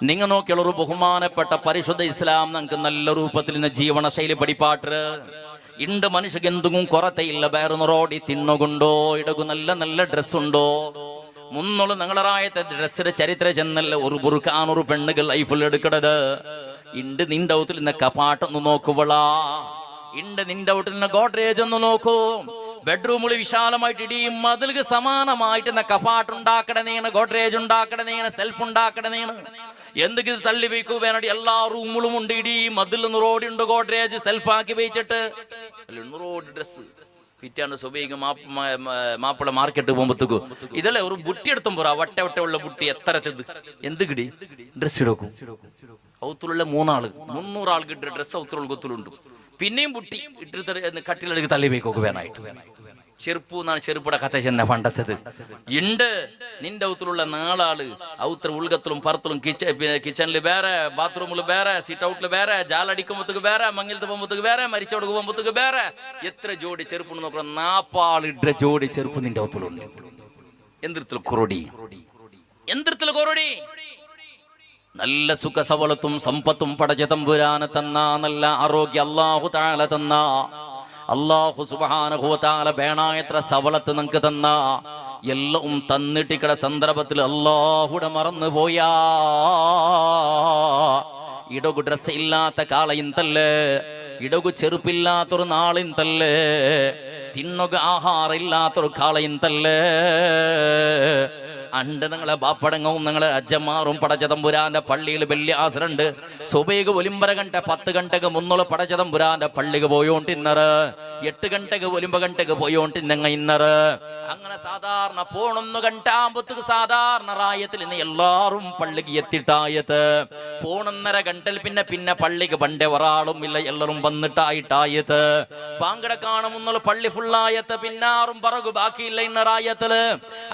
നിങ്ങൾ നോക്കിയുള്ളൊരു ബഹുമാനപ്പെട്ട പരിശുദ്ധ ഇസ്ലാം നമുക്ക് നല്ല രൂപത്തിൽ നിന്ന് ജീവന ശൈലി പഠിപ്പാട്ട് ഇണ്ട്. മനുഷ്യക്ക് എന്തും കൊറത്തയില്ല. വേറെ റോഡി തിന്നുകൊണ്ടോ ഇടകു നല്ല നല്ല ഡ്രസ്സുണ്ടോ മുന്നോള് നിങ്ങളറായത്തെ ഡ്രസ്സിന്റെ ചരിത്രം ചെന്നല്ല ഒരു ബുറുക്കാനൊരു പെണ്ണുകൾ ലൈഫിൽ എടുക്കണത്. ഇണ്ട് നിന്റെ ഔത്തിൽ നിന്ന് കപാട്ടൊന്ന് നോക്കുവളാ. ഇണ്ട് നിന്റെ ഔത്തിൽ നിന്ന് ഗോഡ്രേജ് ഒന്ന് നോക്കൂ. ബെഡ്റൂമിൽ വിശാലമായിട്ട് ഇടിയും മതിൽക്ക് സമാനമായിട്ട് കപാട്ടുണ്ടാക്കണേണ്, ഗോഡ്രേജ് ഉണ്ടാക്കണേണ്, സെൽഫ് ഉണ്ടാക്കണേണ്. എന്തെങ്കിലും തള്ളി വയ്ക്കൂ വേണ്ടി എല്ലാ റൂമുകളും ഉണ്ട്. ഇടി മതിൽ റോഡുണ്ട്, ഗോഡ്രേജ് സെൽഫാക്കി വെച്ചിട്ട് റോഡ് ഡ്രസ് പിറ്റാണ്ട് സ്വഭാവിക മാപ്പിള മാർക്കറ്റ് പോകുമ്പോഴത്തേക്കും ഇതല്ലേ ഒരു ബുട്ടി എടുത്തും പോരാ. വട്ട വട്ട ഉള്ള ബുട്ടി എത്തരത്തത് എന്ത് കിടി ഡ്രസ് ഇടക്കും. ഔത്തുള്ള 300 ആൾക്ക് ഇട്ട ഡ്രസ് ഔത്തുള്ള കൊത്തുലുണ്ട്. പിന്നെയും ബുട്ടി ഇട്ടിട്ട് കട്ടിലെടുക്ക് തള്ളി വയ്ക്കൊക്കെ വേണമായിട്ട്. ചെറുപ്പു എന്നാണ് ചെറുപ്പയുടെ കഥ ചെന്ന പണ്ടത്തത്. ഉണ്ട് നിന്റെ ഔത്തിലുള്ള 4 ആള് ഔത്ര ഉൾഗത്തിലും പുറത്തിലും കിച്ചണില് വേറെ, ബാത്റൂമിൽ വേറെ, സീറ്റ് ഔട്ടില് വേറെ, ജാലടിക്കുമ്പോഴത്തേക്ക് വേറെ, മങ്ങിലത്ത് പോകുമ്പോഴത്തേക്ക് വേറെ, മരിച്ചോട് പോകുമ്പോഴത്തേക്ക് വേറെ. എത്ര ജോഡി ചെറുപ്പ് നോക്കണം. 40 ആളിട്ട ജോഡി ചെറുപ്പ് നിന്റെ ഔത്തിലുണ്ട്. എന്തിരത്തിൽ കൊറോടി, എന്തിരത്തിൽ കൊറോടി. നല്ല സുഖ സവളത്തും സമ്പത്തും പടച്ച തമ്പുരാനെ തന്ന, നല്ല ആരോഗ്യം അല്ലാഹു തആല തന്ന, അല്ലാഹു സുബ്ഹാനഹു വ തആല വേണായത്ര സവളത്ത് നമുക്ക് തന്ന, എല്ലാം തന്നിട്ടിക്കട സന്ദർഭത്തിൽ അല്ലാഹുടെ മറന്നു പോയാ. ഇടകു ഡ്രസ് ഇല്ലാത്ത കാളയിന്തല്ലേ, ഇടകു ചെറുപ്പില്ലാത്തൊരു നാളിന്തല്ലേ, തിന്നുക ആഹാരമില്ലാത്തൊരു കാളയിന്തല്ലേ. അണ്ട് നിങ്ങളെ ബാപ്പടങ്ങവും നിങ്ങളെ അജ്ജമാറും പടച്ചതമ്പുരാന്റെ പള്ളിയിൽ വലിയ ആസരുണ്ട്. സുബൈക്ക് ഒലിമ്പര ഗಂಟೆ 10 ಗಂಟೆಗೆ മുന്നുള്ള പടച്ചതമ്പുരാന്റെ പള്ളിക്ക് പോയോണ്ടിന്നറ്, 8 ಗಂಟೆಗೆ ഒലിമ്പ ഗಂಟೆಗೆ പോയോണ്ടിന്നങ്ങ ഇന്നറ്. അങ്ങനെ സാധാരണ 1 ಗಂಟೆ ആകുമ്പോഴത്തേക്ക് സാധാരണ റായത്തിൽ ഇന്ന് എല്ലാരും പള്ളിക്ക് എത്തിട്ടായത്. 1.5 ഗಂಟೆൽ പിന്നെ പള്ളിക്ക് പണ്ടേ ഒരാളും ഇല്ല, എല്ലാരും വന്നിട്ടായിട്ടായത്. പാങ്കട കാണുന്നുള്ള പള്ളി ഫുള്ളായത്ത്, പിന്നാറും പറകു ബാക്കിയില്ല ഇന്നറായത്തില്.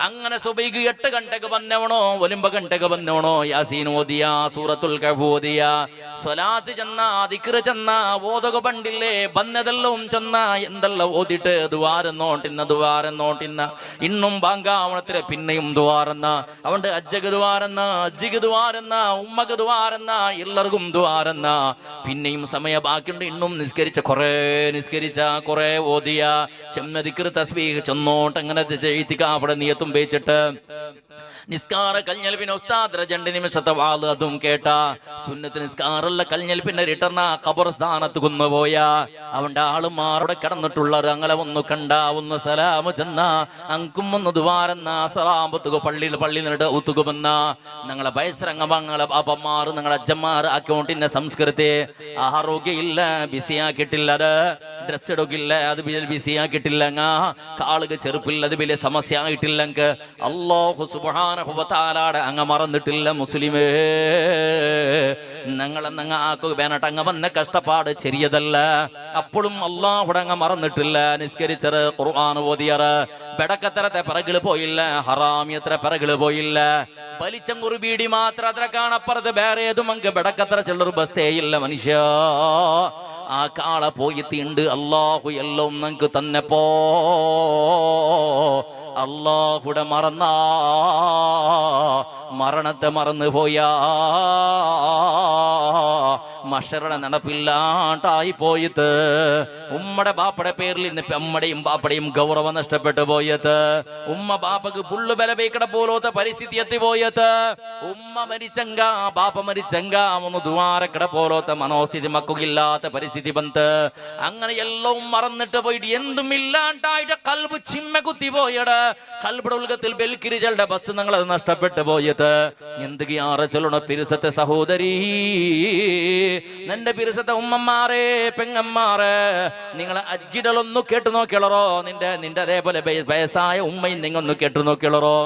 അങ്ങനെ സുബൈക്ക് 8 ಗಂಟೆಗೆ വന്നവണോ, 9 ಗಂಟೆಗೆ വന്നവണോ യാസീൻ ഓതിയ, സൂറത്തുൽ കഹ്ഫ് ഓതിയ, സ്വലാത്ത് ചെന്ന, ദിക്ർ ചെന്ന, ഓതക പണ്ടില്ലേ ബന്നതെല്ലാം ചെന്ന, എന്തെല്ലാം ഓതിട്ട് ദ്വാരെന്നോട്ടിന്ന ഇന്നും ബാങ്കാവണത്തില് പിന്നെയും ദ്വാരെന്ന, അവന്റെ അജ്ജക്ക് ദ്വാരെന്ന, അജ്ജിക്ക് ദ്വാരെന്ന, ഉമ്മക്ക് ദ്വാരെന്ന, എല്ലാവർക്കും ദ്വാരെന്ന. പിന്നെയും സമയ ബാക്കിയുണ്ട്. ഇന്നും നിസ്കരിച്ച കുറെ ഓതിയ, ചെന്ന ദിക്ർ തസ്ബീഹ് ചെന്നോട്ട് അങ്ങനെ അവിടെ നിയത്തും വെച്ചിട്ട് നിസ്കാര കൽഞ്ഞൽ പിന്നെ ഉസ്താദ് 2 നിമിഷത്തെ വാള് അതും കേട്ട. സുന്നത്ത് നിസ്കാരല്ല കൽഞ്ഞൽ പിന്നെ റിട്ടർണ ഖബർസ്ഥാനത്ത് കൊന്നുപോയ അവന്റെ ആളുമാരുടെ കിടന്നിട്ടുള്ളത് അങ്ങനെ ഒന്ന് കണ്ട, ഒന്ന് സലാമ് ചെന്ന, അങ്കും ഒന്ന് ദ്വാരെന്ന, സലാമത്തുക പള്ളി നിന്നിട്ട് ഊത്തുകുമെന്ന. ഞങ്ങളെ വയസ്സരംഗങ്ങളെ പാപ്പന്മാർ, ഞങ്ങളെ അജ്ജന്മാർ അക്കൗണ്ടിന്റെ സംസ്കൃതി ആരോഗ്യം ഇല്ല, ബിസിയാക്കിയിട്ടില്ല, അത് ഡ്രസ് ഇടക്കില്ല, അത് ബിസിയാക്കിയിട്ടില്ല, കാളുക ചെറുപ്പില്ല, അത് വലിയ സമസ്യ ആയിട്ടില്ലെങ്കിൽ അല്ലാഹു സുബ്ഹാനഹു വ തആലയുടെ അങ്ങ മറന്നിട്ടില്ല മുസ്ലിമേ. ഞങ്ങളെന്നങ്ങ ആക്കുക വേണട്ട് അങ്ങ് വന്ന കഷ്ടപ്പാട് ചെറിയതല്ല. അപ്പോഴും അല്ലാഹുടെ അങ്ങ് മറന്നിട്ടില്ല. നിസ്കരിച്ചത്, ഖുർആൻ ഓതിയറ്, ബെടക്കത്തരത്തെ പിറകില് പോയില്ല, ഹറാമിയത്ര പിറകില് പോയില്ല. വലിച്ചങ്കുറി ബീഡി മാത്രം അത്ര കാണപ്പുറത്ത് വേറെ ഏതും അങ്ങ് ബെടക്കത്തര ചെള്ളൊരു ബസ്തേയില്ല മനുഷ്യ. ആ കാള പോയി തീണ്ട് അല്ലാഹു എല്ലാം നമുക്ക് തന്നെപ്പോ അല്ലാഹുടെ മറന്ന മരണത്തെ മറന്നു പോയാ മഷറുടെ നടപ്പില്ലാണ്ടായി പോയത്. ഉമ്മയുടെ ബാപ്പയുടെ പേരിൽ ഇന്ന് അമ്മയുടെയും ബാപ്പയുടെയും ഗൗരവം നഷ്ടപ്പെട്ടു പോയത്. ഉമ്മ ബാപ്പക്ക് പുള്ളു ബല വെക്കട പോലത്തെ പരിസ്ഥിതി എത്തിപ്പോയത്. ഉമ്മ മരിച്ചങ്ക, ബാപ്പ മരിച്ചങ്ക, ഒന്ന് ദ്വാരക്കട പോലത്തെ മനോസ്ഥിതി മക്കില്ലാത്ത പരിസ്ഥിതി ബന്ധ്. അങ്ങനെ എല്ലാം മറന്നിട്ട് പോയിട്ട് എന്തും ഇല്ലാണ്ടായിട്ട് കൽബ് ചിമ്മ കുത്തി പോയത്. കൽബിയുടെ ഉൽഗത്തിൽ ബെൽക്കിരികളുടെ വസ്തു അത് നഷ്ടപ്പെട്ടു പോയത്. എന്തൊക്കെയാറ് ചൊല്ലണ പിരിസത്തെ സഹോദരി, നിന്റെ പിരിസത്തെ ഉമ്മമാരെ, പെങ്ങന്മാരെ, നിങ്ങളെ അജ്ജിടലൊന്നു കേട്ടു നോക്കിയുള്ളറോ. നിന്റെ അതേപോലെ വയസ്സായ ഉമ്മയും നിങ്ങൊന്ന് കേട്ടു നോക്കിയുള്ളറോ.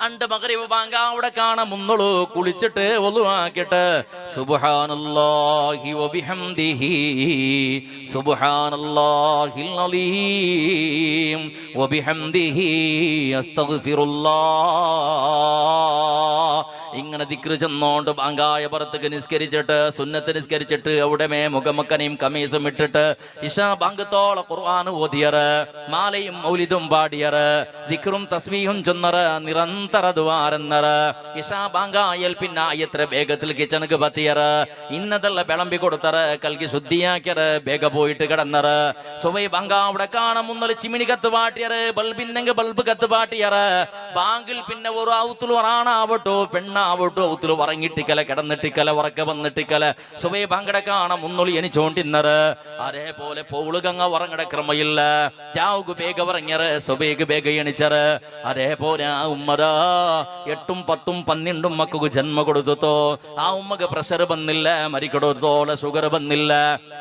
അണ്ട് മഗ്രിബ് ബാങ്ക് അവിടെ കാണാൻ മുന്നോളൂ, കുളിച്ചിട്ട് ഒളുവാക്കിട്ട് സുബ്ഹാനല്ലാഹി വബിഹംദിഹി സുബ്ഹാനല്ലാഹിൽ അലീം വബിഹംദിഹി അസ്തഗ്ഫിറുല്ലാഹ് ഇങ്ങനെ ദിക്റ് ചെന്നോണ്ട് ബാങ്കായ പുറത്തേക്ക് നിസ്കരിച്ചിട്ട് സുന്നത്ത് നിസ്കരിച്ചിട്ട് അവിടെ മുഖമക്കനെയും കമീസും ഇട്ടിട്ട് ഇശാ ബാങ്കത്തോള ഖുർആൻ ഓതിയറ് മാലയും മൗലിദും പാടിയറ് ദിക്റും തസ്ബീഹും ചൊന്നറ് നിരന്തര ദ്വാരന്നറ് ഇശാ ബാങ്കായൽ പിന്നെ എത്ര വേഗത്തിൽ കിച്ചണക്ക് പത്തിയറ് ഇന്നതെല്ല വിളമ്പി കൊടുത്തറ് കൽക്കി ശുദ്ധിയാക്കിയറ് വേഗ പോയിട്ട് കിടന്നറ് സുബൈ ബാങ്ക അവിടെ കാണാൻ മുന്നല് ചിമിണി കത്ത് പാട്ടിയറ് ബൾബിന്നെങ്കിൽ ബൾബ് കത്ത് പാട്ടിയറ് ബാങ്കിൽ പിന്നെ ഒരു ഔത്തുല് ആണാവട്ടോ പെണ്ണാവട്ടോ ഔത്തുല് ഉറങ്ങിട്ടിക്കല കിടന്നിട്ടിക്കല ഉറക്ക വന്നിട്ടിക്കല സുബൈ ബാങ്കട കാണാൻ മുന്നൊളി എണിച്ചോണ്ടിന്നറ് അതേപോലെ പോളുകങ്ങ ഉറങ്ങട ക്രമയില്ല ജാവുക്ക് വേഗ ഉറങ്ങിയറ് സുബൈക്ക് വേഗ എണിച്ചറ് അതേപോലെ ആ ഉമ്മതാ 8, 10, 12 മക്കൾക്ക് ജന്മ കൊടുത്തോ ആ ഉമ്മക്ക് പ്രഷർ വന്നില്ല മരിക്കടത്തോളം ഷുഗർ വന്നില്ല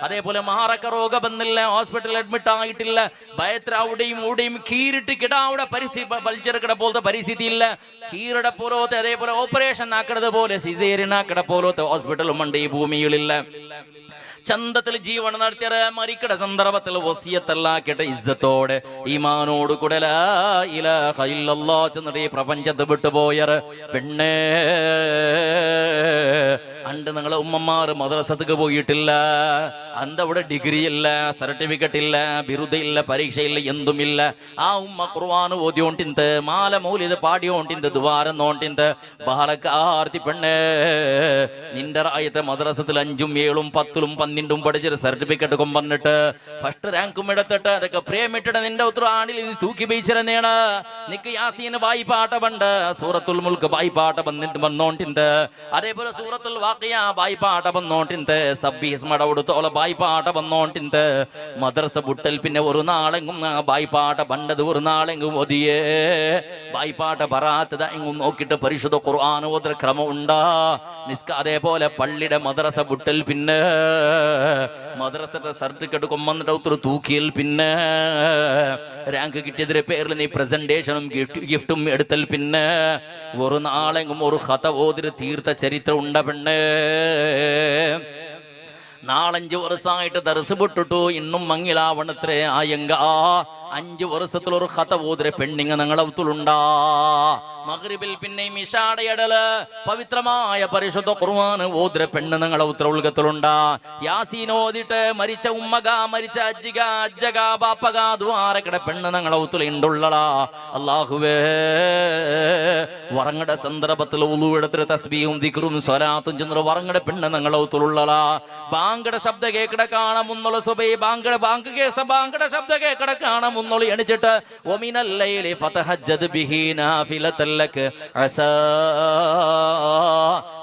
അതേപോലെ മാറക്ക രോഗം വന്നില്ല ഹോസ്പിറ്റലിൽ അഡ്മിറ്റ് ആയിട്ടില്ല ഭയത്ര അവിടെയും ഇവിടെയും കീറിട്ട് കിടാവിടെ പരിസ്ഥിതി വലിച്ചെടുക്കട പോലത്തെ പരിസ്ഥിതി ഇല്ല കീറട പോലത്തെ അതേപോലെ ഓപ്പറേഷൻ ആക്കടത് പോലെ സിസേറിയൻ ആക്കട പോലത്തെ ഹോസ്പിറ്റലും ഉണ്ട് ഈ ഭൂമിയിലില്ല ചന്തത്തിൽ ജീവൻ നടത്തിയ മരിക്കട സന്ദർഭത്തിൽ വസിയത്തല്ലാക്കിയിട്ട് ഇസ്സത്തോടെ ഈമാനോട് കൂടെ ലാ ഇലാഹ ഇല്ലല്ലാഹ് ചെന്നിട്ട് ഈ പ്രപഞ്ചത്ത് വിട്ടുപോയറ് പെണ്ണേ അണ്ട് നിങ്ങളെ ഉമ്മമാർ മദ്രസക്ക് പോയിട്ടില്ല അന്തവിടെ ഡിഗ്രി ഇല്ല സർട്ടിഫിക്കറ്റ് ഇല്ല ബിരുദയില്ല പരീക്ഷയില്ല എന്തുമില്ല ആ ഉമ്മ ഖുർആൻ ഓതിയോണ്ടിന്ത് മാല മൗലിദ് പാടിയോണ്ടിന്ത് ദ്വാരം നോണ്ടിന്ത് ബാലക്കാർത്തി പെണ്ണേ നിന്റെ റായത്തെ മദ്രസത്തിൽ 5, 7, 10, 12 പഠിച്ചൊരു സർട്ടിഫിക്കറ്റ് കൊമ്പന്നിട്ട് ഫസ്റ്റ് റാങ്കും എടുത്തിട്ട് അതൊക്കെ പ്രേമിട്ടിട്ട് നിന്റെ ഉത്തര ആണിൽ ഇത് തൂക്കി ബീച്ചിരുന്നേണ് നിക്ക് യാസീന് വായ്പാട്ട പണ്ട് സൂറത്തുൽ മുൽക്ക് വായ്പാട്ട വന്നിട്ട് വന്നോണ്ടിന്ത് അതേപോലെ സൂറത്തുൽ വാഖിയ വായ്പാട്ട വന്നോണ്ടിന്ത് സബ്ബീസ് മടവെടുത്തോളെ വായ്പാട്ട വന്നോണ്ടിന്ത് മദ്രസ ബുട്ടൽ പിന്നെ ഒരു നാളെങ്കും വായ്പാട്ട പണ്ടത് ഒരു നാളെങ്കും ഒതിയേ വായ്പാട്ട പറാത്തത് എങ്ങും നോക്കിയിട്ട് പരിശുദ്ധ ഖുർആൻ ഓതുന്ന ക്രമം ഉണ്ടാ അതേപോലെ പള്ളിയുടെ മദ്രസ ബുട്ടൽ പിന്നെ മദ്രസയുടെ സർട്ടിഫിക്കറ്റ് കൊമ്പന്നിട്ട് ഒത്തിരി തൂക്കിയിൽ പിന്നെ റാങ്ക് കിട്ടിയതിന്റെ പേരിൽ നീ പ്രസന്റേഷനും ഗിഫ്റ്റും എടുത്തൽ പിന്നെ ഒരു നാളെങ്കും ഒരു കഥ ഓതിര് തീർത്ത ചരിത്രം ഉണ്ട പെണ്ണേ 4-5 വർഷമായിട്ട് ദർസ് വിട്ടിട്ടു ഇന്നും മങ്ങിലാവണത്രേ ആയങ്ക 5 വർഷത്തിലൊരു കഥ ഓതിരെ പെണ്ണിങ്ങ നിങ്ങളത്തുണ്ടാ മഗ്രിബിൽ പിന്നെയും ഇശാടയടല് പവിത്രമായ പരിശുദ്ധ ഖുർആൻ ഓതിരെ പെണ്ണ് നിങ്ങളെ ഉത്തരവുൽകത്തിലുണ്ടാ യാസീൻ ഓതിട്ട് മരിച്ച ഉമ്മക മരിച്ച അജ്ജിക അജ്ജക ബാപ്പക ദ്വാരക്കട പെണ്ണ് നിങ്ങളെ ഉത്തുലുള്ളടാ അല്ലാഹുവേ വറങ്ങട സന്ദർഭത്തിൽ ഉളുവെടുത്തിട്ട് തസ്ബീഹും ദിക്റും സ്വലാത്തും ചെന്നിട്ട് വറങ്ങട പെണ്ണ് നിങ്ങളെ ഉത്തുലുള്ളടാ ബാങ്കട ശബ്ദ കേക്കട കാണാൻ മുന്നുള്ള സുബൈ ബാങ്കട ശബ്ദ കേക്കട കാണാൻ മുന്നോളി എണിച്ചിട്ട് ഒമിനൽ ലൈലി ഫതഹജ്ജദ് ബിഹി നാഫിലതൻ ലക അസാ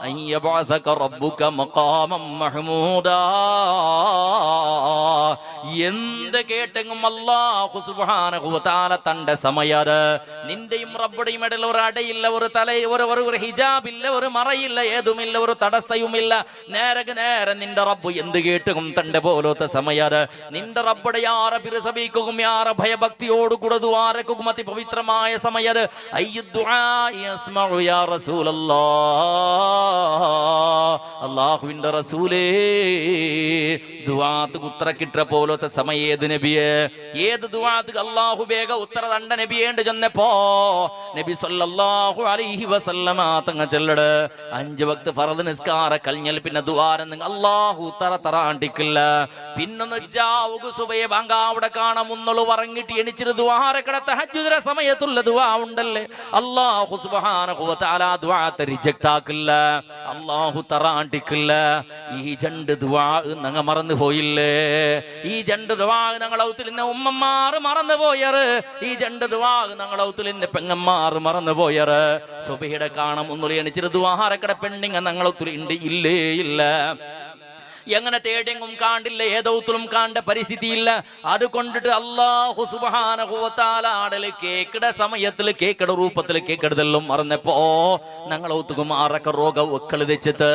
അൻ യബഅസക റബ്ബുക മഖാമൻ മഹ്മൂദാ എന്ത് കേട്ടെങ്കും അല്ലാഹു സുബ്ഹാനഹു വ തആല തന്റെ സമയര് നിന്റെയും റബ്ബുടെയും ഇടയിൽ ഒരു അടയില്ല ഒരു ഒരു ഹിജാബില്ല ഒരു മറയില്ല ഏതുമില്ല ഒരു തടസ്സയുമില്ല നേരെ നിന്റെ റബ്ബ് എന്ത് കേട്ടും തന്റെ പോലത്തെ സമയര് നിന്റെ റബ്ബുടെ യാറ ബിറസബീക്കും യാറ ഭയഭക്തിയോട് കൂടെ ദുആരക്കും അതിപവിത്രമായ സമയര് യാ റസൂലല്ലാഹ് അല്ലാഹുവിന്റെ റസൂലേ ദുആത്ത് ഉത്തര കിട്ട പോലത്തെ സമയം ഏത് നബിയെ ഏത് ദുആത്ത് അല്ലാഹു വേഗ ഉത്തര തണ്ട നബിയേണ്ട് ചെന്നപ്പോ നബി സല്ലല്ലാഹു അലൈഹി വസല്ലമ തങ്ങ ചെല്ലട് 5 വക്ത് ഫർദ് നിസ്കാര കൽഞ്ഞൽ പിന്നെ ദുആരം അല്ലാഹു ഉത്തര തറാണ്ടിക്കില്ല പിന്നെ ജാവുക സുബൈ ബാങ്ക അവിടെ കാണാൻ മുന്നോളു വറങ്ങിട്ട് എണിച്ചിട്ട് ദുആരക്കട തഹജ്ജുദിന്റെ സമയത്തുള്ള ദുആ ഉണ്ടല്ലേ അല്ലാഹു സുബ്ഹാനഹു വ തആല ദുആത്തെ റിജക്റ്റ് ആക്കില്ല അല്ലാഹു തറാണ്ടിക്കില്ല ഈ രണ്ട് ദുആ നങ്ങ മറന്നു പോയില്ലേ ഈ രണ്ട് ദുആ ഞങ്ങൾ ഔത്തുലിന്റെ ഉമ്മമാർ മറന്നു പോയറ് ഈ രണ്ട് ദുആ ഞങ്ങൾ ഔത്തുലിന്റെ പെങ്ങന്മാർ മറന്നു പോയറ് സുബഹിയുടെ കാണാൻ മുന്നോളി എണിച്ചിട്ട് ദുആരക്കട പെണ്ണിങ്ങ ഞങ്ങൾ ഔത്തുലി ഉണ്ട് ഇല്ലേ ഇല്ല എങ്ങനെ തേടെങ്കും കാണ്ടില്ല ഏതൗത്തിലും കാണ്ട പരിസ്ഥിതിയില്ല അതുകൊണ്ടിട്ട് അല്ലാഹു സുബ്ഹാനഹു വ തആല ആടല് കേക്കട സമയത്തിൽ കേക്കട രൂപത്തിൽ കേക്കടതെല്ലാം മറന്നപ്പോ ഞങ്ങളൗത്തുക്കും ആറക്ക രോഗ ഒക്കള് തെച്ചിട്ട്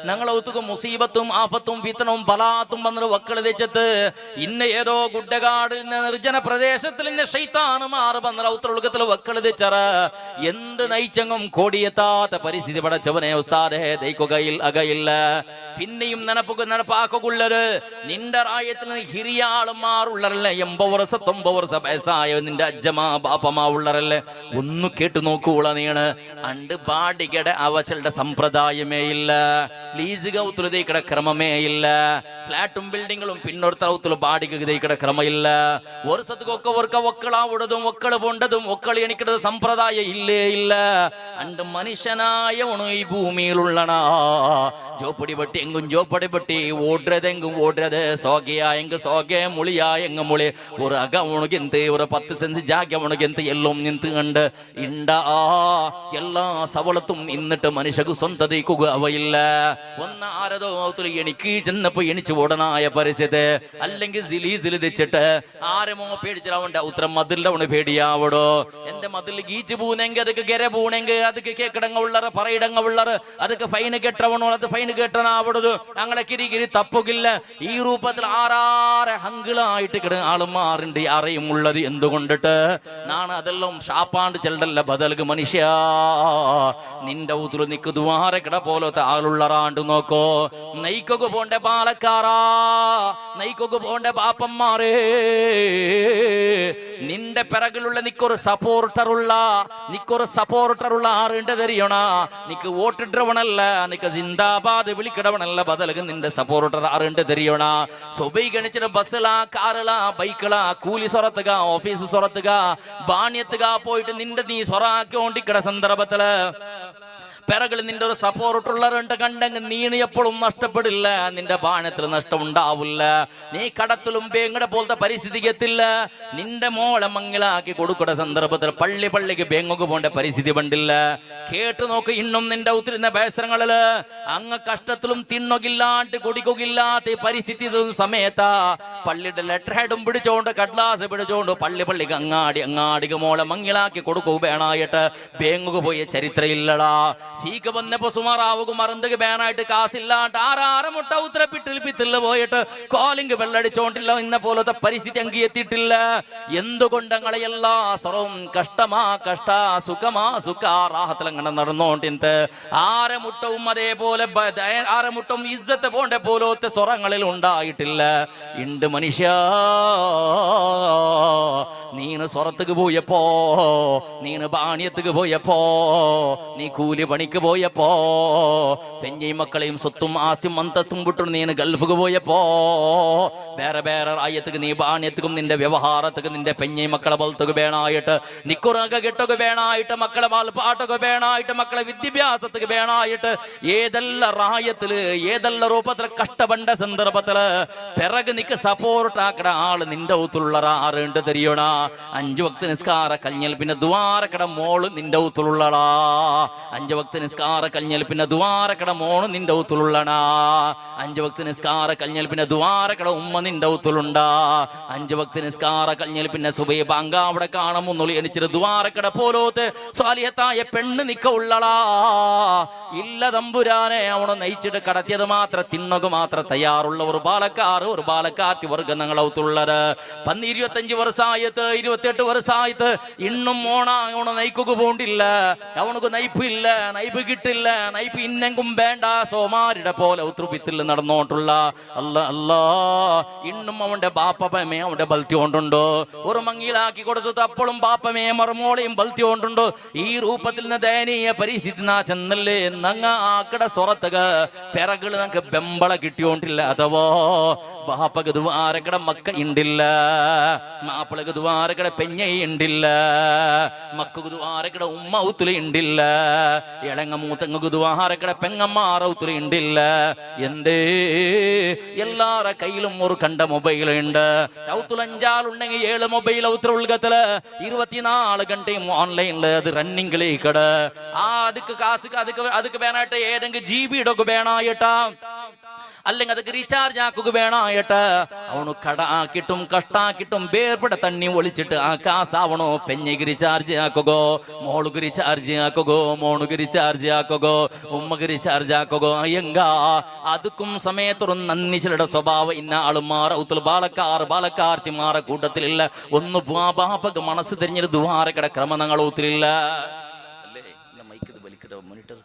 ഞങ്ങളൗത്തുക്കും മുസീബത്തും ആഫത്തും ഫിത്നവും ബലാത്തും വന്നിട്ട് ഒക്കള് തെച്ചിട്ട് ഇന്ന് ഏതോ ഗുഡ്ഡകാടിൽ നിർജ്ജന പ്രദേശത്തിൽ ഇന്ന് ശൈത്താനുമാർ വന്ന ഔത്രൊഴുകത്തിൽ ഒക്കള് തെച്ചറ എന്ത് നയിച്ചെങ്കും കോടിയെത്താത്ത പരിസ്ഥിതി പടച്ചവനെ ഉസ്താദേ ദൈക്കുകയിൽ അകയില്ല പിന്നെയും നടപ്പാക്കുള്ളര് നിന്റെ റായത്തിൽ ഹിരിയാളുമാറുള്ളറല്ലേ 80 വർഷം 90 വർഷം വയസ്സായ നിന്റെ അജ്ജമാ ബാപ്പമാ ഉള്ളറല്ലേ ഒന്ന് കേട്ടു നോക്കൂള നീണ് അണ്ട് ബാടികയുടെ അവച്ചളുടെ സമ്പ്രദായമേ ഇല്ല ലീസ് ഗൗത്തുൽ ദൈക്കട ക്രമമേ ഇല്ല ഫ്ലാറ്റും ബിൽഡിങ്ങും പിന്നൊരുത്തൗത്തുൽ ബാടിക ദൈക്കട ക്രമ ഇല്ല വർഷത്തുക്കൊക്കെ ഒക്കളാവുടതും ഒക്കള് പോണ്ടതും ഒക്കളി എണിക്കടത് സമ്പ്രദായം ഇല്ലേ ഇല്ല അണ്ട് മനുഷ്യനായ ഈ ഭൂമിയിലുള്ളണ ജോപ്പടി പട്ടി എങ്കും ജോപ്പടി പട്ടി ഓടുறதெங்கும் ஓடுறது சோகையா எங்க சோகே முளியா எங்க முளி ஒரு அக உனக்கு எந்த ஒரு 10 சென்ஸ் ஜாக உனக்கு எந்த எல்லாம் நின்று கண்டு இண்டா எல்லா സവളത്തും ഇന്നിട്ട് മനുഷ്യക്ക് സ്വന്തതയ്ക്കുക അവയില്ല ഒന്ന് ആരതോ എനിക്ക് ചെന്നപ്പോ എണിച്ചു ഓടനായ പരിസ്ഥിതി അല്ലെങ്കിൽ സിലീസിൽ തെച്ചിട്ട് ആരമോ പേടിച്ചാൽ അവന്റെ ഉത്തരം മതിലിന്റെ അവന് പേടിയാവടോ എന്റെ മതിൽ ഗീച്ച് പൂന്നെങ്കിൽ അതൊക്കെ ഗര പൂണെങ്കിൽ അതൊക്കെ കേക്കിടങ്ങ ഉള്ളറ പറയിടങ്ങ ഉള്ളറ അതൊക്കെ ഫൈന് കെട്ടവണോ അത് ഫൈന് കെട്ടണാവടത് അങ്ങനെ കിരി തപ്പുകില്ല ഈ രൂപത്തിൽ ആറാറെ ഹങ്കിളായിട്ട് ആളുമാറുണ്ട് അറിയും ഉള്ളത് എന്തുകൊണ്ടിട്ട് നാണ് അതെല്ലാം ഷാപ്പാണ്ട് ചെല്ലല്ല ബദൽക്ക് മനുഷ്യ നിന്റെ ഊത്തുല് നിക്ക് ദ്വാര കിട പോലത്തെ ആളുള്ളറാണ്ട് നോക്കോ നെയ്ക്കൊക്കെ പോണ്ട പാലക്കാറാ നെയ്ക്കൊക്കെ പോണ്ട പാപ്പന്മാരേ നിന്റെ പിറകിലുള്ള നിക്കൊരു സപ്പോർട്ടറുള്ള ആറുണ്ട് തെരിയണ നിക്ക് വോട്ടിട്ടവണല്ല നിക്ക് ജിന്ദാബാദ് വിളിക്കിടവണല്ല ബദലക്ക് നിന്റെ സപ്പോർട്ടർ ആറുണ്ട് തെരിയണ സുബൈ ഗണിച്ചിട്ട് ബസ്സിലാ കാറിലാ ബൈക്കിലാ കൂലി സൊറത്തുക ഓഫീസ് സൊറത്തുക ബാണ്യത്തുക പോയിട്ട് നിന്റെ നീ സൊറാക്കിക്കൊണ്ടിക്കട സന്ദർഭത്തില് പിറകിൽ നിന്റെ ഒരു സപ്പോർട്ടുള്ളവരുണ്ട് കണ്ടെങ്കിൽ നീണ് എപ്പോഴും നഷ്ടപ്പെടില്ല നിന്റെ ബാണത്തിൽ നഷ്ടം ഉണ്ടാവില്ല നീ കടത്തിലും ബേങ്ങടെ പോലത്തെ പരിസ്ഥിതിക്ക് എത്തില്ല നിന്റെ മോളെ മങ്ങിലാക്കി കൊടുക്കുന്ന സന്ദർഭത്തിൽ പള്ളിക്ക് ബേങ്ങക്ക് പോണ്ട പരിസ്ഥിതി പണ്ടില്ല കേട്ടു നോക്ക് ഇന്നും നിന്റെ ഉത്തിരുന്ന പേസരങ്ങളില് അങ്ങ് കഷ്ടത്തിലും തിണ്ണൊകില്ലാണ്ട് കുടിക്കൊകില്ലാത്ത പരിസ്ഥിതി സമയത്താ പള്ളിയുടെ ലെറ്റർ ഹെഡും പിടിച്ചോണ്ട് കടലാസ് പിടിച്ചോണ്ട് പള്ളിക്ക് അങ്ങാടിക്ക് മോളെ മങ്ങിലാക്കി കൊടുക്കൂ വേണായിട്ട് ബേങ്ങക്ക് പോയ ചരിത്രം ഇല്ലടാ സീക്ക് വന്നപ്പോ സുമാറാവുക മറந்துക ബാനായിട്ട് കാസില്ലാണ്ട് ആറാറ് മുട്ട ഉത്തരപ്പിട്ടിൽ പോയിട്ട് കോലിംഗ് വെള്ളടിച്ചോണ്ടില്ല ഇന്ന പോലത്തെ പരിസ്ഥിതി അങ്ങ് എത്തിയിട്ടില്ല എന്തുകൊണ്ട് ഞങ്ങളെ എല്ലാ സ്വറവും കഷ്ട സുഖമാ റാഹത്തിൽ അങ്ങനെ നടന്നോണ്ടിന്ത് ആരമുട്ടവും അതേപോലെ ആരമുട്ടവും ഇസ്സത്ത് പോണ്ട പോലത്തെ സ്വറങ്ങളിൽ ഉണ്ടായിട്ടില്ല ഇണ്ട് മനുഷ്യ നീന് സ്വറത്തുക്ക് പോയപ്പോ നീന് ബാണ്യത്തുക്ക് പോയപ്പോ നീ കൂലി പണിക്ക് പോയപ്പോ പെഞ്ഞയും മക്കളെയും സ്വത്തും ആസ്തിയും അന്തസ്തും വിട്ടു നീന് ഗൾഫുക്ക് പോയപ്പോ വേറെ റായത്തുക്ക് നീ ബാണ്യത്തുക്കും നിന്റെ വ്യവഹാരത്തുക്ക് നിന്റെ പെഞ്ഞയും മക്കളെ ബലത്തുക്ക് വേണായിട്ട് നിക്കുറക കെട്ടൊക്കെ വേണായിട്ട് മക്കളെ വാൽപ്പാട്ടൊക്കെ വേണായിട്ട് മക്കളെ വിദ്യാഭ്യാസത്തുക്ക് വേണായിട്ട് ഏതെല്ലാം റായത്തില് ഏതെല്ലാം രൂപത്തില് കഷ്ടപ്പെട്ട സന്ദർഭത്തില് പിറക് നിക്ക് സപ്പോർട്ട് ആക്കട ആള് നിന്റെ ഊത്തുള്ള ആറുണ്ട് തെരിയണ 5 വക്ത് നിസ്കാര കഴിഞ്ഞാൽ പിന്നെ ദ്വാരക്കട മോള് നിന്റെ ഊത്തുള്ളടാ 5 വക്ത് നിസ്കാര കഴിഞ്ഞാൽ പിന്നെ ദ്വാരക്കട മോള് നിന്റെ ഊത്തുള്ളണ 5 വക്ത് നിസ്കാര കഴിഞ്ഞാൽ പിന്നെ ദ്വാരക്കട ഉമ്മ നിന്റെ ഊത്തുളുണ്ടാ 5 വക്ത് നിസ്കാര കഴിഞ്ഞാൽ പിന്നെ സുബൈ ബാങ്ക അവിടെ കാണുമുന്നുള്ളി എനിച്ചിട്ട് ദ്വാരക്കട പോലോത്ത് സ്വാലിഹത്തായ പെണ്ണ് നിക്ക ഉള്ളടാ ഇല്ല തമ്പുരാനെ അവണ് നയിച്ചിട്ട് കടത്തിയത് മാത്രം തിണ്ണക മാത്രം തയ്യാറുള്ള ഒരു ബാലക്കാർത്തി വർഗം ഞങ്ങളൗത്തുള്ളത് 25 വർഷായത്ത് 28 വർഷായത്ത് ഇന്നും അവണ് നയിക്കുക പോണ്ടില്ല അവനക്ക് നയിപ്പില്ല നയിപ്പ് കിട്ടില്ല നയിപ്പ് ഇന്നെങ്കും വേണ്ട സോമാരുടെ പോലെ ഉത്രുപ്പിത്തിൽ നടന്നോണ്ടുള്ള അല്ലാ ഇന്നും അവന്റെ ബാപ്പമേ അവന്റെ ബൽത്തി കൊണ്ടുണ്ടോ ഒരു മങ്ങിലാക്കി കൊടുത്തത് അപ്പോഴും ബാപ്പമേ മറുമോളെയും ബൽത്തി കൊണ്ടുണ്ടോ ഈ രൂപത്തിൽ നിന്ന് ദയനീയ പരിസ്ഥിതി നാ ചെന്നല്ലേ നങ്ങ ആക്കട സ്വറത്തക പിറകള് നമുക്ക് ബെമ്പള കിട്ടിയോണ്ടില്ല അഥവാ ബാപ്പക്ക് ദ്വാരക്കട മക്ക ഉണ്ടില്ല മാപ്പിളക്ക് ദ്വാരക്കട പെഞ്ഞ ഉണ്ടില്ല മക്കക്ക് ദ്വാരക്കട ഉമ്മ ഔത്തുല ഉണ്ടില്ല ഇളങ്ങ മൂത്തങ്ങക്ക് ദ്വാരക്കട പെങ്ങമ്മാറ ഔത്തുല ഉണ്ടില്ല എന്തേ എല്ലാര കയ്യിലും ഒരു കണ്ട മൊബൈൽ ഉണ്ട് ഔത്തുല 5 ആളുണ്ടെങ്കിൽ 7 മൊബൈൽ ഔത്തുല ഉൾഗത്തില് 24 ഗಂಟೆയും ഓൺലൈനില് അത് റണ്ണിങ്ങിലേക്കട് അതുക്ക് കാസ് അതുക്ക് വേണായിട്ട് ഏതെങ്കിലും GB ഇടൊക്കെ വേണായിട്ടാ അല്ലെങ്കിൽ അതൊക്കെ റീചാർജ് ആക്കുക വേണായിട്ട് അവണു കട ആക്കിട്ടും കഷ്ടാക്കിട്ടും വേർപെട തണ്ണി ഒളിച്ചിട്ട് ആ കാസാവണോ പെഞ്ഞയ്ക്ക് റീചാർജ് ആക്കുകോ മോളുക്ക് റീചാർജ് ആക്കുകോ മോണുക്ക് റീചാർജ് ആക്കുകോ ഉമ്മക്ക് റീചാർജ് ആക്കുകോ എങ്കാ അതുക്കും സമയത്തൊരു നന്ദി ചിലയുടെ സ്വഭാവം ഇന്ന ആളുമാർ ഔത്തുൽ ബാലക്കാർത്തിമാറ കൂട്ടത്തിലില്ല ഒന്ന് ബാപ്പക്ക് മനസ്സ് തിരിഞ്ഞൊരു ദ്വാരക്കട ക്രമങ്ങൾ ഔത്തിലില്ല അല്ലേ മൈക്ക് വലിക്കട്ടെ മോണിറ്റർ.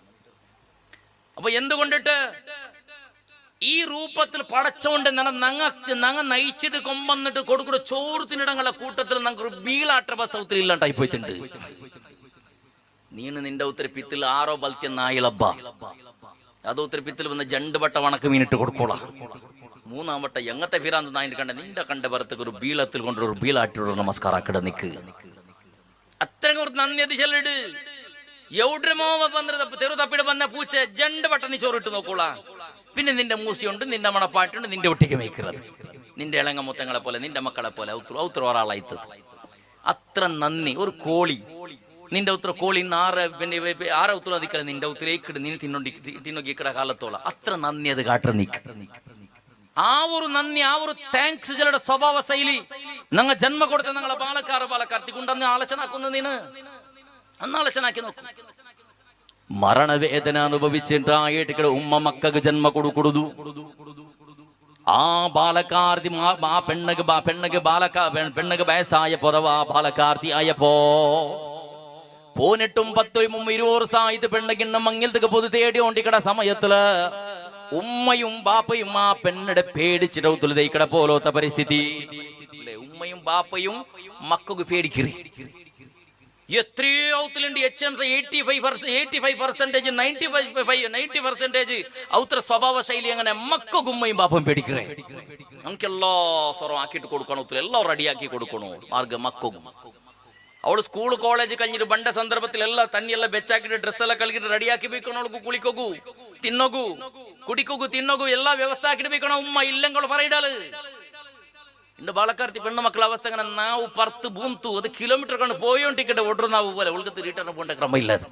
അപ്പൊ എന്തുകൊണ്ടിട്ട് ഈ രൂപത്തിൽ പടച്ചോണ്ട് നങ്ങ നയിച്ചിട്ട് കൊമ്പന്നിട്ട് കൊടുക്കുന്ന ചോറുത്തിനിടങ്ങളെ കൂട്ടത്തിൽ നമുക്ക് ബീളാട്ട ബസ്സത്തിൽ ഇല്ലാണ്ടായി പോയിട്ടുണ്ട്. നീണ് നിന്റെ ഉത്തരപ്പിത്തിൽ ആറോ ബൽത്യ നായിലബ്ബ അത് ഉത്തരപ്പിത്തിൽ വന്ന് 2 വട്ട വണക്ക് മീനിട്ട് കൊടുക്കോളാം. 3-ാം വട്ട എങ്ങത്തെ ഫിറാന്ത് നായിട്ട് കണ്ട നിന്റെ കണ്ട വരത്തേക്ക് ഒരു ബീളത്തിൽ കൊണ്ടൊരു ബീളാട്ടിയുടെ നമസ്കാരാക്കിട നിക്ക്. അത്രയും കുറച്ച് നന്ദി അത് ചെല്ലിട്. എവിടെമോ തെരു തപ്പിട് വന്ന പൂച്ച 2 വട്ടം നീ ചോറിട്ട് നോക്കോളാം. പിന്നെ നിന്റെ മൂസിയുണ്ട്, നിന്റെ മണപ്പാട്ടുണ്ട്, നിന്റെ ഒട്ടിക്ക് മേക്കുന്നത്, നിന്റെ ഇളങ്ങ മുത്തങ്ങളെ പോലെ, നിന്റെ മക്കളെ പോലെ ഔത്ര ഒരാളായിത്തത്. അത്ര നന്ദി. ഒരു കോളി നിന്റെ ഉത്തര കോളി ആര ഉത്തര അതിക്കല നിന്റെ ഉത്തരേക്കിട് നീ തിന്നോക്കിക്കട കാലത്തോളം അത്ര നന്ദി അത് കാട്ട നിക്ക്. ആ ഒരു നന്ദി, ആ ഒരു താങ്ക്സ് ചിലരുടെ സ്വഭാവ ശൈലി ഞങ്ങൾ ജന്മ കൊടുത്ത ഞങ്ങളെ ബാലക്കാർത്തി കൊണ്ടന്ന് ആലോചനാക്കുന്നു. നീന് അന്ന് ആലോചനാക്കി നോക്കും. മരണവേദന അനുഭവിച്ചിട്ടായിട്ട് ഉമ്മ മക്കൾക്ക് ജന്മ കൊടുക്കുന്നു. ആ ബാലക്കാർത്തി ആ പെണ്ണക്ക് വയസ്സായ പൊതവാ ബാലക്കാർത്തി ആയപ്പോ 18, 10, 20 വർഷായത് പെണ്ണകിണ്ണ മങ്ങിലത്തേക്ക് പൊതു തേടിയോണ്ടിക്കട സമയത്തില് ഉമ്മയും ബാപ്പയും ആ പെണ്ണടെ പേടിച്ചിട്ട് ദൈക്കട പോലത്തെ പരിസ്ഥിതി. ഉമ്മയും ബാപ്പയും മക്കൾക്ക് പേടിക്കറി. എത്രയോ ഔത്തിലുണ്ട് HMC 85%, 90% ഔത്ര സ്വഭാവ ശൈലി അങ്ങനെ മക്കൾക്ക് ഉമ്മയും ബാപ്പയും പേടിക്കറേ. നമുക്ക് എല്ലാ സ്വരം ആക്കിയിട്ട് കൊടുക്കണം, എല്ലാം റെഡിയാക്കി കൊടുക്കണോ മാർഗം മക്കും. അവള് സ്കൂൾ കോളേജ് കഴിഞ്ഞിട്ട് ബണ്ട സന്ദർഭത്തിൽ എല്ലാം തന്നെയെല്ലാം ബെച്ചാക്കിട്ട് ഡ്രസ്സെല്ലാം കളിക്കിട്ട് റെഡിയാക്കി പോയിക്കണോ. അവൾക്ക് കുളിക്കോകൂ, തിന്നോകൂ, കുടിക്കോകൂ, തിന്നോകൂ എല്ലാ വ്യവസ്ഥ ആക്കിട്ട് പോയിക്കണോ. ഉമ്മ ഇല്ലെങ്കിൽ പറയിടാല്. എന്റെ ബാലക്കാർത്തി പെണ്ണ മക്കളെ അവസ്ഥ അങ്ങനെ നാവ് പറത്ത് ബൂന്തു അത് കിലോമീറ്റർ കണ്ട് പോയോണ്ടിക്കട്ടെ ഒടുന്നാവ് പോലെ ഉൾക്കത്ത് റിട്ടേൺ പോകേണ്ട ക്രമമില്ലാതെ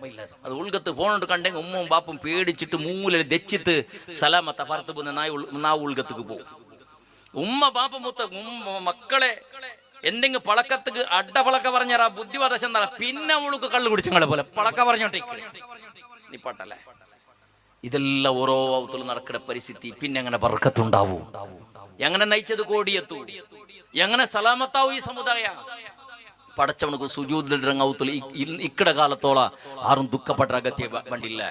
അത് ഉൾക്കത്ത് പോകണോണ്ട് കണ്ടെങ്കിൽ ഉമ്മയും ബാപ്പും പേടിച്ചിട്ട് മൂലൽ ദച്ചിട്ട് സലാമത്ത പറത്ത് പോകുന്ന നാവ് ഉൾക്കത്തേക്ക് പോകും. ഉമ്മ ബാപ്പ മൂത്ത മക്കളെ എന്തെങ്കിലും പളക്കത്തേക്ക് അഡ്ഡപളക്ക പറഞ്ഞാൽ ആ ബുദ്ധിവാദശം പിന്നെ അവൾക്ക് കള്ളു കുടിച്ചങ്ങളെ പോലെ പളക്ക പറഞ്ഞോട്ടേ നീ പാട്ടല്ലേ. ഇതെല്ലാം ഓരോ ഔത്തുള്ള നടക്കുന്ന പരിസ്ഥിതി. പിന്നെ എങ്ങനെ ബർക്കത്തുണ്ടാവൂ, എങ്ങനെ നയിച്ചത് കോടിയെത്തു, എങ്ങനെ സലാമത്താവൂ ഈ സമുദായ. പടച്ചവനക്ക് സുജൂദിൽ ഔത്തുള്ള ഇക്കടെ കാലത്തോളം ആരും ദുഃഖപ്പെട്ട അകത്തിയ വണ്ടില്ല.